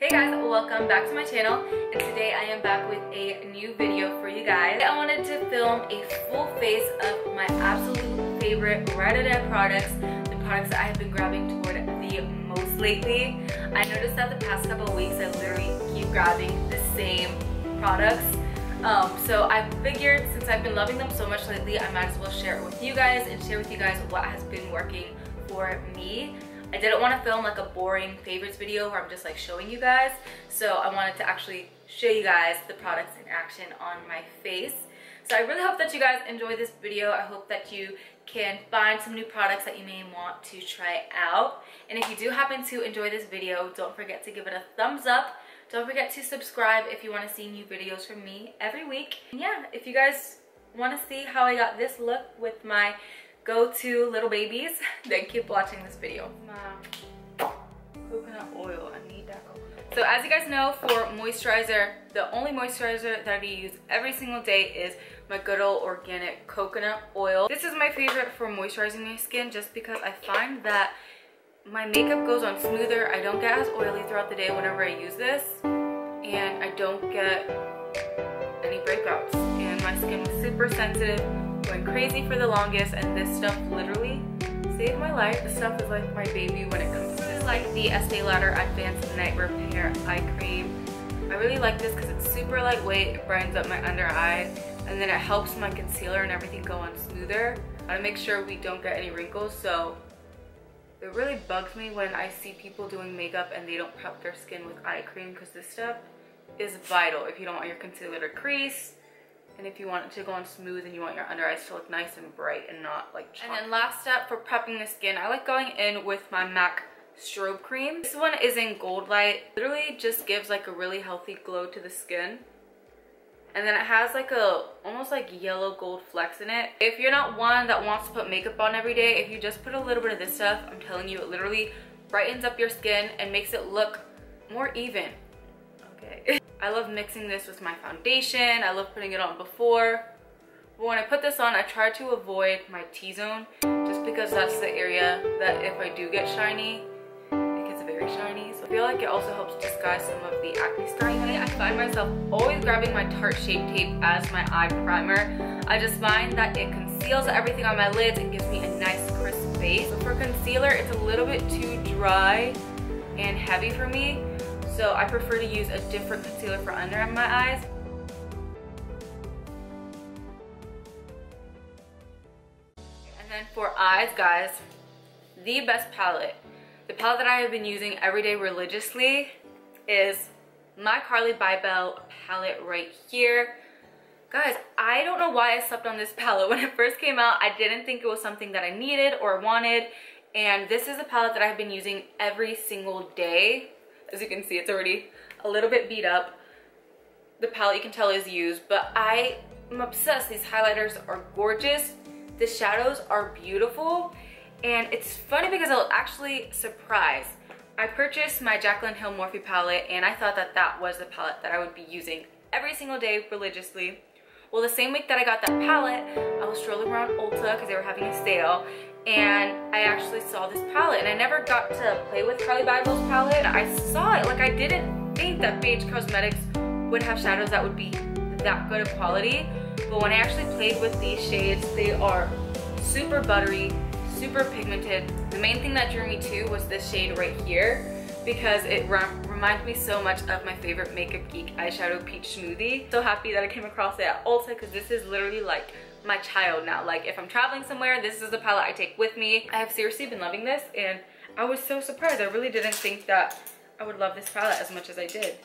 Hey guys, welcome back to my channel, and today I am back with a new video for you guys. I wanted to film a full face of my absolute favorite ride or die products, the products that I have been grabbing toward the most lately. I noticed that the past couple of weeks I literally keep grabbing the same products. So I figured since I've been loving them so much lately, I might as well share it with you guys and share with you guys what has been working for me. I didn't want to film like a boring favorites video where I'm just like showing you guys, so I wanted to actually show you guys the products in action on my face. So I really hope that you guys enjoy this video. I hope that you can find some new products that you may want to try out. And if you do happen to enjoy this video, don't forget to give it a thumbs up. Don't forget to subscribe if you want to see new videos from me every week. And yeah, if you guys want to see how I got this look with my go-to little babies, then keep watching this video. Coconut oil, I need that coconut. So as you guys know, for moisturizer, the only moisturizer that I use every single day is my good old organic coconut oil. This is my favorite for moisturizing my skin just because I find that my makeup goes on smoother. I don't get as oily throughout the day whenever I use this, and I don't get any breakouts. And my skin was super sensitive, going crazy for the longest, and this stuff literally saved my life. This stuff is like my baby when it comes to this. Like the Estee Lauder Advanced Night Repair Eye Cream. I really like this because it's super lightweight, it brightens up my under eye, and then it helps my concealer and everything go on smoother. I want to make sure we don't get any wrinkles, so it really bugs me when I see people doing makeup and they don't prep their skin with eye cream, because this stuff is vital if you don't want your concealer to crease, and if you want it to go on smooth and you want your under eyes to look nice and bright and not like chalk. And then last step for prepping the skin, I like going in with my MAC Strobe cream. This one is in Goldlite. Literally just gives like a really healthy glow to the skin. And then it has like a almost like yellow gold flecks in it. If you're not one that wants to put makeup on every day, if you just put a little bit of this stuff, I'm telling you, it literally brightens up your skin and makes it look more even. Okay. I love mixing this with my foundation. I love putting it on before. But when I put this on, I try to avoid my T-zone just because that's the area that if I do get shiny, it gets very shiny. So I feel like it also helps disguise some of the acne scarring. I find myself always grabbing my Tarte Shape Tape as my eye primer. I just find that it conceals everything on my lids and gives me a nice crisp base. So for concealer, it's a little bit too dry and heavy for me. So I prefer to use a different concealer for under my eyes. And then for eyes, guys, the best palette. The palette that I have been using every day religiously is my Carli Bybel palette right here. Guys, I don't know why I slept on this palette. When it first came out, I didn't think it was something that I needed or wanted. And this is a palette that I've been using every single day. As you can see, it's already a little bit beat up. The palette, you can tell, is used, but I am obsessed. These highlighters are gorgeous. The shadows are beautiful. And it's funny because I was actually surprised. I purchased my Jaclyn Hill Morphe palette, and I thought that that was the palette that I would be using every single day religiously. Well, the same week that I got that palette, I was strolling around Ulta because they were having a sale, and I actually saw this palette, and I never got to play with Carli Bybel's palette. I saw it, like I didn't think that Beige Cosmetics would have shadows that would be that good of quality, but when I actually played with these shades, they are super buttery, super pigmented. The main thing that drew me to was this shade right here because it reminds me so much of my favorite Makeup Geek eyeshadow Peach Smoothie. So happy that I came across it at Ulta because this is literally like my child now. Like if I'm traveling somewhere, this is the palette I take with me. I have seriously been loving this, and I was so surprised. I really didn't think that I would love this palette as much as I did.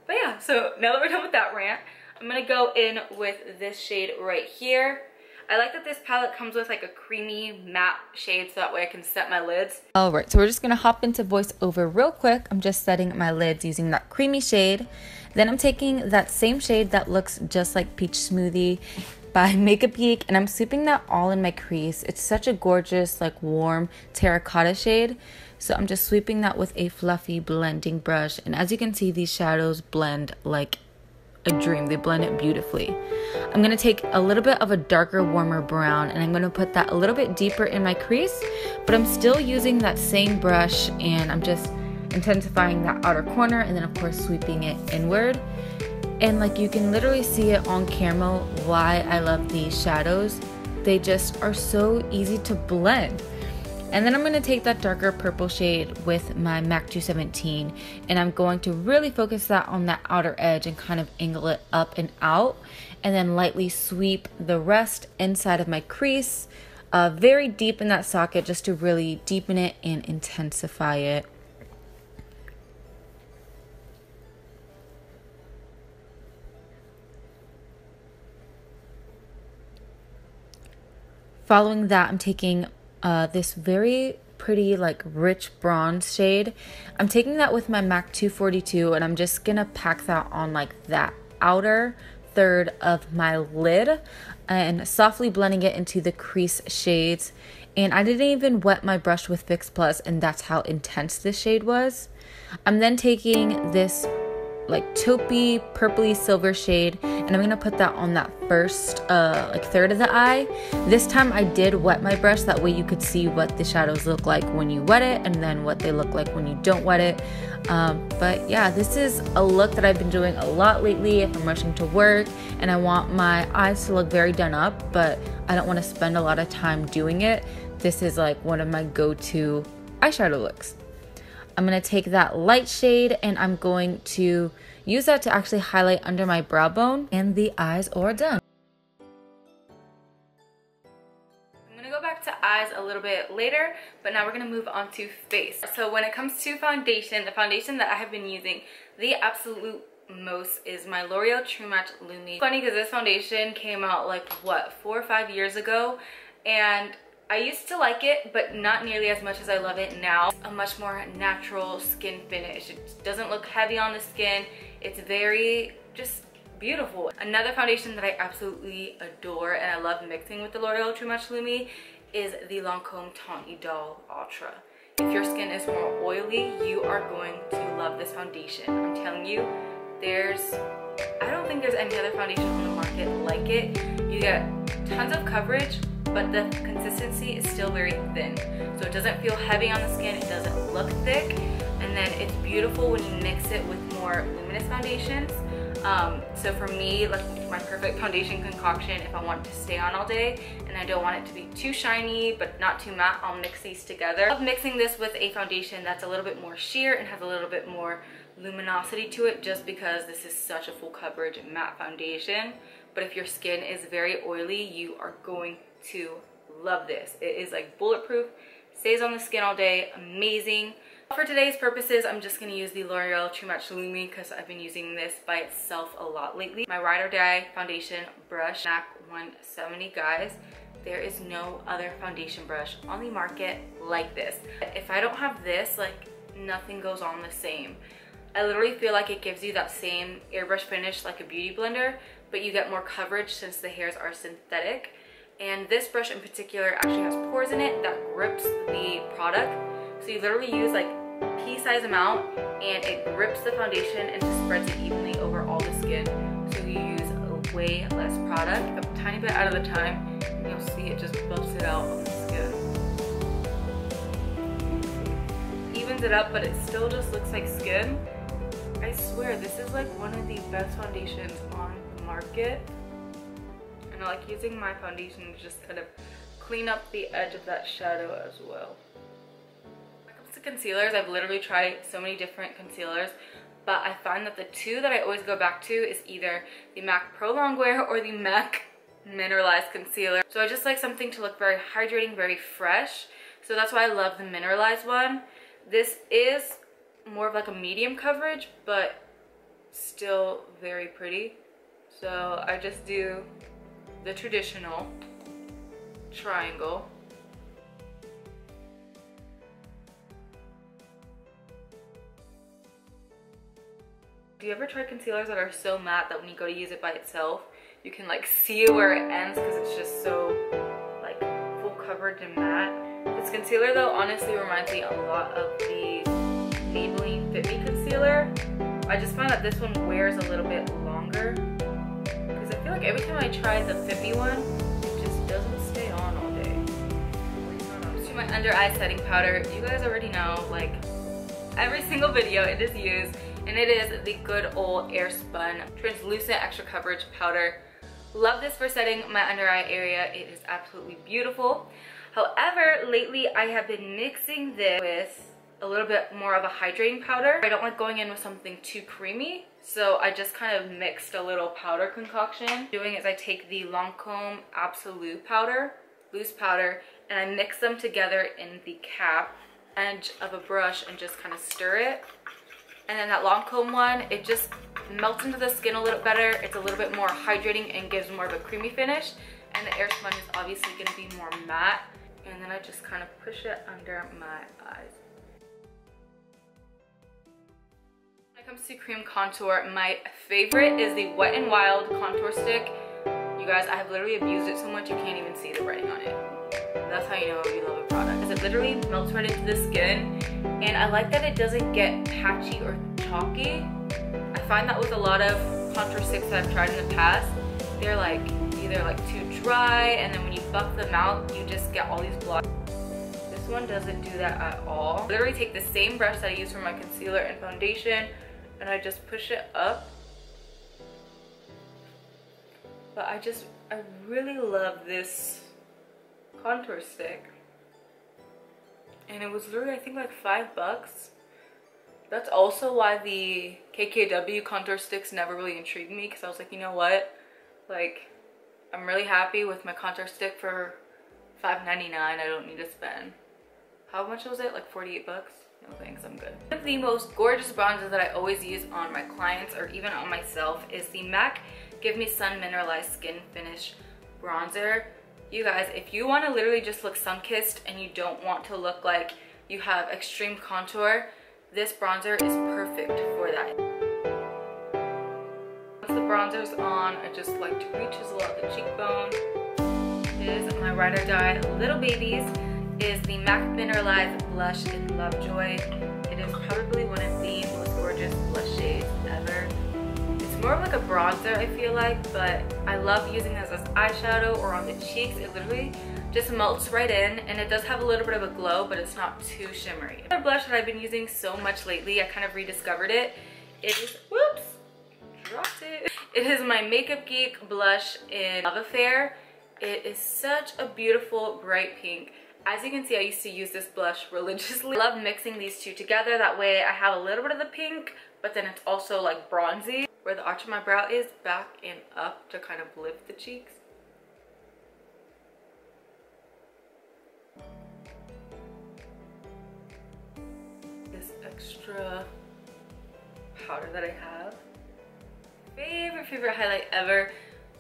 But yeah, so now that we're done with that rant, I'm gonna go in with this shade right here. I like that this palette comes with like a creamy matte shade so that way I can set my lids. Alright, so we're just going to hop into voiceover real quick. I'm just setting my lids using that creamy shade. Then I'm taking that same shade that looks just like Peach Smoothie by Makeup Geek, and I'm sweeping that all in my crease. It's such a gorgeous like warm terracotta shade. So I'm just sweeping that with a fluffy blending brush, and as you can see, these shadows blend like a dream. They blend it beautifully. I'm going to take a little bit of a darker, warmer brown, and I'm going to put that a little bit deeper in my crease, but I'm still using that same brush, and I'm just intensifying that outer corner, and then of course sweeping it inward. And like you can literally see it on camera why I love these shadows. They just are so easy to blend. And then I'm going to take that darker purple shade with my MAC 217, and I'm going to really focus that on that outer edge and kind of angle it up and out, and then lightly sweep the rest inside of my crease, very deep in that socket, just to really deepen it and intensify it. Following that, I'm taking this very pretty like rich bronze shade. I'm taking that with my MAC 242, and I'm just gonna pack that on like that outer third of my lid and softly blending it into the crease shades. And I didn't even wet my brush with Fix Plus, and that's how intense this shade was. I'm then taking this like taupey purpley silver shade, and I'm gonna put that on that first like third of the eye. This time I did wet my brush, that way you could see what the shadows look like when you wet it and then what they look like when you don't wet it. But yeah, this is a look that I've been doing a lot lately if I'm rushing to work and I want my eyes to look very done up, but I don't want to spend a lot of time doing it. This is like one of my go-to eyeshadow looks. I'm going to take that light shade and I'm going to use that to actually highlight under my brow bone, and the eyes are done. I'm going to go back to eyes a little bit later, but now we're going to move on to face. So when it comes to foundation, the foundation that I have been using the absolute most is my L'Oreal True Match Lumi. Funny because this foundation came out like what, 4 or 5 years ago, and I used to like it, but not nearly as much as I love it now. It's a much more natural skin finish. It doesn't look heavy on the skin. It's very just beautiful. Another foundation that I absolutely adore and I love mixing with the L'Oreal True Match Lumi is the Lancome Teint Idole Ultra. If your skin is more oily, you are going to love this foundation. I'm telling you, I don't think there's any other foundation on the market like it. You get tons of coverage, but the consistency is still very thin. So it doesn't feel heavy on the skin, it doesn't look thick, and then it's beautiful when you mix it with more luminous foundations. So for me, like my perfect foundation concoction, if I want it to stay on all day and I don't want it to be too shiny but not too matte, I'll mix these together. I love mixing this with a foundation that's a little bit more sheer and has a little bit more luminosity to it, just because this is such a full coverage matte foundation. But if your skin is very oily, you are going to love this. It is like bulletproof, stays on the skin all day, amazing. For today's purposes, I'm just going to use the L'Oreal True Match Lumi because I've been using this by itself a lot lately. My Ride or Die foundation brush, MAC 170, guys. There is no other foundation brush on the market like this. If I don't have this, like nothing goes on the same. I literally feel like it gives you that same airbrush finish like a beauty blender, but you get more coverage since the hairs are synthetic. And this brush in particular actually has pores in it that grips the product. So you literally use like pea-size amount and it grips the foundation and just spreads it evenly over all the skin. So you use way less product, a tiny bit out of the time, and you'll see it just buffs it out on the skin. Evens it up, but it still just looks like skin. I swear, this is like one of the best foundations on the market. And I like using my foundation to just kind of clean up the edge of that shadow as well. When it comes to concealers, I've literally tried so many different concealers, but I find that the two that I always go back to is either the MAC Pro Longwear or the MAC Mineralize concealer. So I just like something to look very hydrating, very fresh. So that's why I love the Mineralize one. This is more of like a medium coverage, but still very pretty. So I just do the traditional triangle. Do you ever try concealers that are so matte that when you go to use it by itself, you can like see where it ends because it's just so like full coverage and matte? This concealer though honestly reminds me a lot of the Maybelline Fit Me concealer. I just find that this one wears a little bit longer because I feel like every time I try the Fit Me one, it just doesn't stay on all day. To my under eye setting powder, you guys already know, like, every single video it is used, and it is the good old Airspun Translucent Extra Coverage Powder. Love this for setting my under eye area. It is absolutely beautiful. However, lately I have been mixing this with a little bit more of a hydrating powder. I don't like going in with something too creamy, so I just kind of mixed a little powder concoction. What I'm doing is I take the Lancome Absolu powder, loose powder, and I mix them together in the cap edge of a brush and just kind of stir it. And then that Lancome one, it just melts into the skin a little better. It's a little bit more hydrating and gives more of a creamy finish. And the Airspun is obviously going to be more matte. And then I just kind of push it under my eyes. When it comes to cream contour, my favorite is the Wet n Wild contour stick. You guys, I have literally abused it so much you can't even see the writing on it. That's how you know you love a product, because it literally melts right into the skin, and I like that it doesn't get patchy or chalky. I find that with a lot of contour sticks that I've tried in the past, they're like either like too dry, and then when you buff them out, you just get all these blotches. This one doesn't do that at all. I literally take the same brush that I use for my concealer and foundation, and I just push it up. But I really love this contour stick, and it was literally I think like $5. That's also why the KKW contour sticks never really intrigued me, because I was like, you know what, like I'm really happy with my contour stick for $5.99. I don't need to spend, how much was it, like 48 bucks? No thanks, I'm good. One of the most gorgeous bronzers that I always use on my clients or even on myself is the MAC Give Me Sun Mineralized Skin Finish Bronzer. You guys, if you want to literally just look sun-kissed and you don't want to look like you have extreme contour, this bronzer is perfect for that. Once the bronzer's on, I just like to re-chisel out the cheekbone. This is my Ride or Die Little Babies, is the MAC Mineralize Blush in Lovejoy. It is probably one of the most gorgeous blush shades ever. More of like a bronzer, I feel like, but I love using this as eyeshadow or on the cheeks. It literally just melts right in, and it does have a little bit of a glow, but it's not too shimmery. Another blush that I've been using so much lately, I kind of rediscovered it. It is, whoops, dropped it. It is my Makeup Geek blush in Love Affair. It is such a beautiful bright pink. As you can see, I used to use this blush religiously. I love mixing these two together. That way I have a little bit of the pink, but then it's also like bronzy, where the arch of my brow is, back and up to kind of lift the cheeks. This extra powder that I have. Favorite highlight ever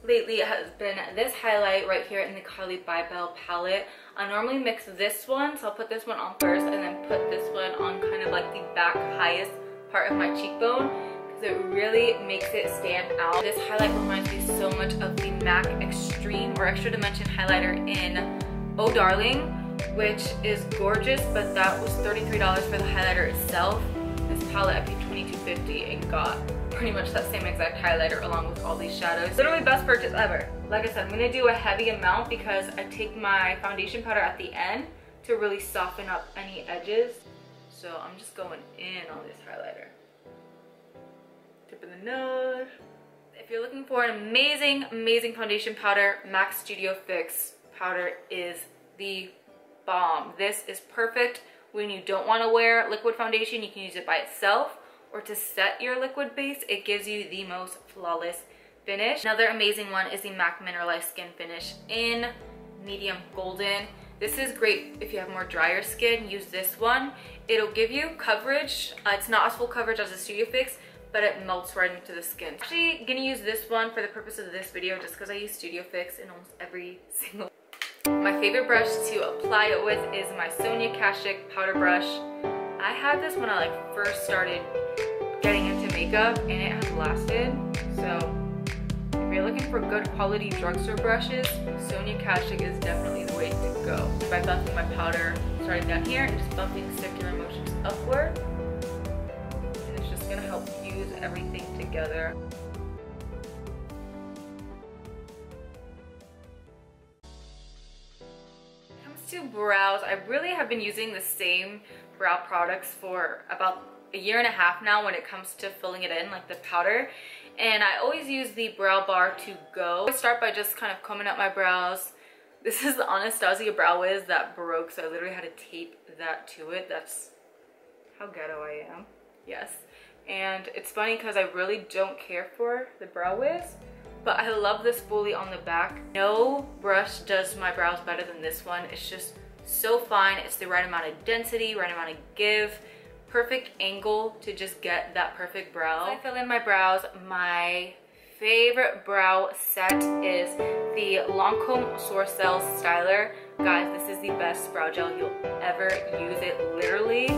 lately has been this highlight right here in the Carli Bybel palette. I normally mix this one, so I'll put this one on first and then put this one on kind of like the back highest part of my cheekbone, because it really makes it stand out. This highlight reminds me so much of the MAC Extreme or Extra Dimension highlighter in Oh Darling, which is gorgeous, but that was $33 for the highlighter itself. This palette I paid $22.50 and got pretty much that same exact highlighter along with all these shadows. Literally best purchase ever. Like I said, I'm gonna do a heavy amount because I take my foundation powder at the end to really soften up any edges. So I'm just going in on this highlighter. Tip of the nose. If you're looking for an amazing foundation powder, MAC Studio Fix powder is the bomb. This is perfect when you don't want to wear liquid foundation. You can use it by itself, or to set your liquid base. It gives you the most flawless finish. Another amazing one is the MAC Mineralized Skin Finish in Medium Golden. This is great if you have more drier skin. Use this one. It'll give you coverage. It's not as full coverage as the Studio Fix, but it melts right into the skin. I'm actually gonna use this one for the purpose of this video just because I use Studio Fix in almost every single. My favorite brush to apply it with is my Sonia Kashuk powder brush. I had this when I like first started getting into makeup, and it has lasted. So if you're looking for good quality drugstore brushes, Sonia Kashuk is definitely the way to go. By buffing my powder starting down here and just buffing circular motions upward, and it's just gonna help fuse everything together. When it comes to brows, I really have been using the same brow products for about a year and a half now when it comes to filling it in, like the powder. And I always use the Brow Bar to go. I start by just kind of combing out my brows. This is the Anastasia Brow Wiz that broke, so I literally had to tape that to it. That's how ghetto I am. Yes. And it's funny because I really don't care for the Brow Wiz, but I love the spoolie on the back. No brush does my brows better than this one. It's just so fine. It's the right amount of density, right amount of give, perfect angle to just get that perfect brow. As I fill in my brows, my favorite brow set is the Lancome Sourcils Styler. Guys, this is the best brow gel you'll ever use. It literally,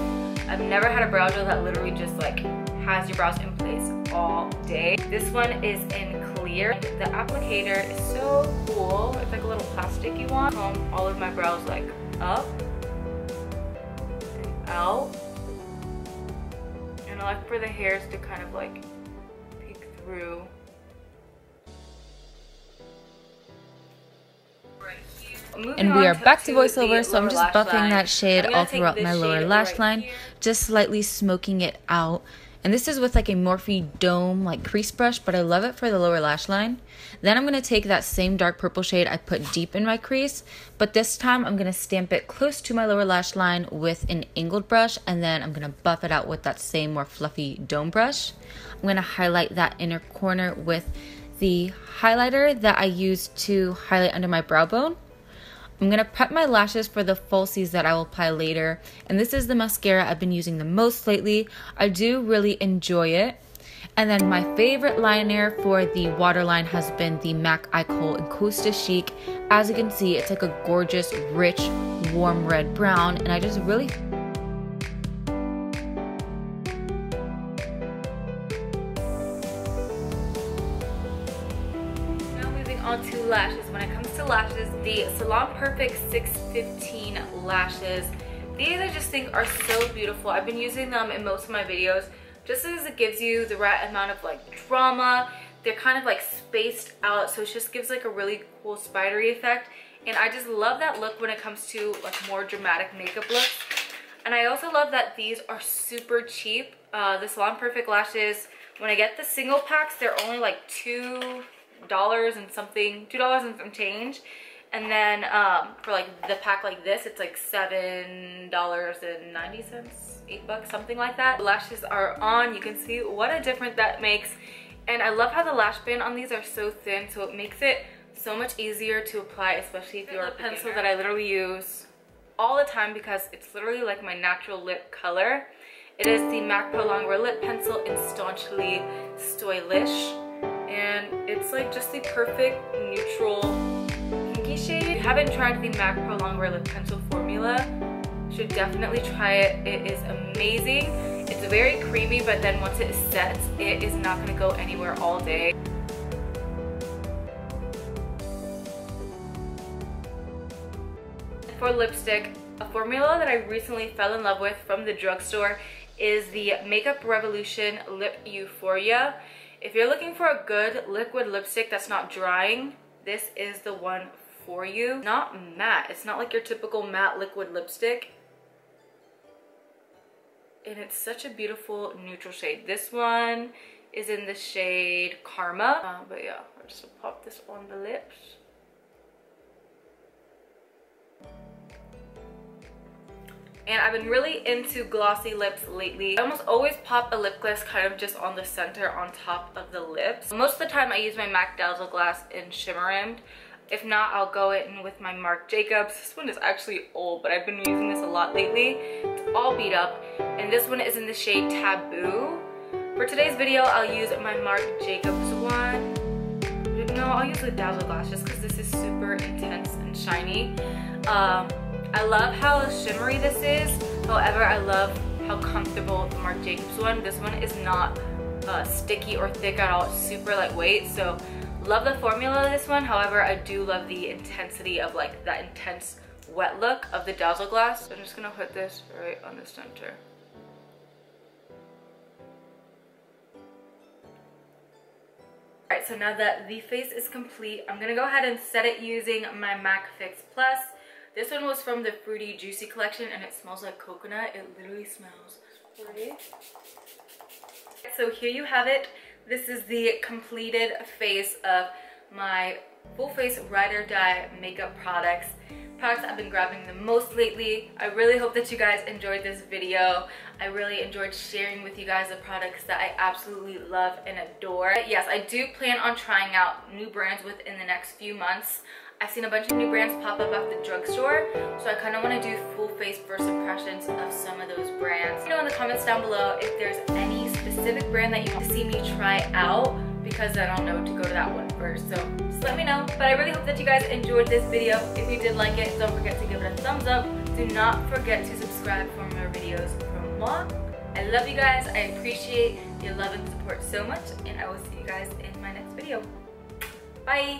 I've never had a brow gel that literally just like has your brows in place all day. This one is in clear. The applicator is so cool. It's like a little plasticky one. Comb all of my brows like up and out. And I like for the hairs to kind of like peek through. And we are back to voiceover, so I'm just buffing that shade all throughout my lower lash line, just slightly smoking it out. And this is with like a Morphe Dome like crease brush, but I love it for the lower lash line. Then I'm going to take that same dark purple shade I put deep in my crease, but this time I'm going to stamp it close to my lower lash line with an angled brush, and then I'm going to buff it out with that same more fluffy Dome brush. I'm going to highlight that inner corner with the highlighter that I used to highlight under my brow bone. I'm going to prep my lashes for the falsies that I will apply later. And this is the mascara I've been using the most lately. I do really enjoy it. And then my favorite liner for the waterline has been the MAC Eye Kohl in Costa Chic. As you can see, it's like a gorgeous, rich, warm red brown. And I just really... Onto lashes. When it comes to lashes, the Salon Perfect 615 lashes, these I just think are so beautiful. I've been using them in most of my videos just as it gives you the right amount of like drama. They're kind of like spaced out, so it just gives like a really cool spidery effect. And I just love that look when it comes to like more dramatic makeup looks. And I also love that these are super cheap. The Salon Perfect lashes, when I get the single packs, they're only like $2 and something, $2 and some change. And then for like the pack like this, it's like $7.90, $8, something like that. The lashes are on. You can see what a difference that makes. And I love how the lash band on these are so thin, so it makes it so much easier to apply, especially if you're a pencil that I literally use all the time because it's literally like my natural lip color. It is the MAC Pro Longwear Lip Pencil in Staunchly Stylish. And it's like just the perfect neutral pinky shade. If you haven't tried the MAC Pro Longwear Lip Pencil formula, you should definitely try it. It is amazing. It's very creamy, but then once it sets, it is not going to go anywhere all day. For lipstick, a formula that I recently fell in love with from the drugstore is the Makeup Revolution Lip Euphoria. If you're looking for a good liquid lipstick that's not drying, this is the one for you. Not matte. It's not like your typical matte liquid lipstick. And it's such a beautiful neutral shade. This one is in the shade Karma. But yeah, I'll just pop this on the lips. And I've been really into glossy lips lately. I almost always pop a lip gloss kind of just on the center on top of the lips. Most of the time I use my MAC Dazzle Glass in Shimmer Rimmed. If not, I'll go in with my Marc Jacobs. This one is actually old, but I've been using this a lot lately. It's all beat up. And this one is in the shade Taboo. For today's video, I'll use my Marc Jacobs one. No, I'll use the Dazzle Glass just because this is super intense and shiny. I love how shimmery this is. However, I love how comfortable the Marc Jacobs one. This one is not sticky or thick at all. It's super lightweight. So love the formula of this one. However, I do love the intensity of like that intense wet look of the Dazzle Glass. So I'm just gonna put this right on the center. Alright, so now that the face is complete, I'm gonna go ahead and set it using my MAC Fix Plus. This one was from the Fruity Juicy collection and it smells like coconut. It literally smells pretty. So here you have it. This is the completed face of my full face ride or die makeup products I've been grabbing the most lately. I really hope that you guys enjoyed this video. I really enjoyed sharing with you guys the products that I absolutely love and adore. Yes, I do plan on trying out new brands within the next few months. I've seen a bunch of new brands pop up at the drugstore, so I kind of want to do full face first impressions of some of those brands. Let me know in the comments down below if there's any specific brand that you want to see me try out, because I don't know to go to that one first. So just let me know. But I really hope that you guys enjoyed this video. If you did like it, don't forget to give it a thumbs up. Do not forget to subscribe for more videos from moi. I love you guys. I appreciate your love and support so much, and I will see you guys in my next video. Bye!